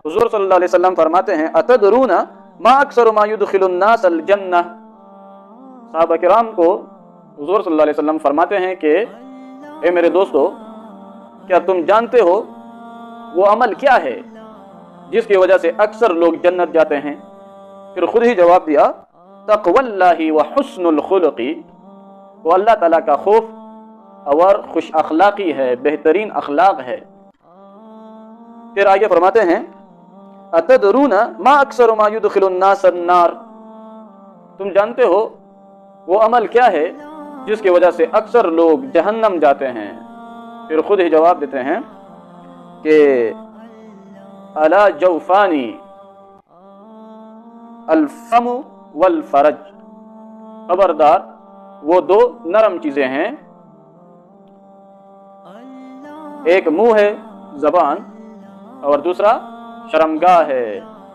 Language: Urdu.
حضور صلی اللہ علیہ وسلم فرماتے ہیں اتدرون ما اکثر ما يدخل الناس الجنہ. صحابہ کرام کو حضور صلی اللہ علیہ وسلم فرماتے ہیں کہ اے میرے دوستو، کیا تم جانتے ہو وہ عمل کیا ہے جس کی وجہ سے اکثر لوگ جنت جاتے ہیں؟ پھر خود ہی جواب دیا تقوی اللہ وحسن الخلق، وہ اللہ تعالیٰ کا خوف اور خوش اخلاقی ہے، بہترین اخلاق ہے. پھر آگے فرماتے ہیں اتدرون ما اکثر ما يدخل الناس النار، تم جانتے ہو وہ عمل کیا ہے جس کی وجہ سے اکثر لوگ جہنم جاتے ہیں؟ پھر خود ہی جواب دیتے ہیں کہ الا جوفانی الفم والفرج، خبردار وہ دو نرم چیزیں ہیں، ایک منہ ہے زبان اور دوسرا شرمگاہ ہے.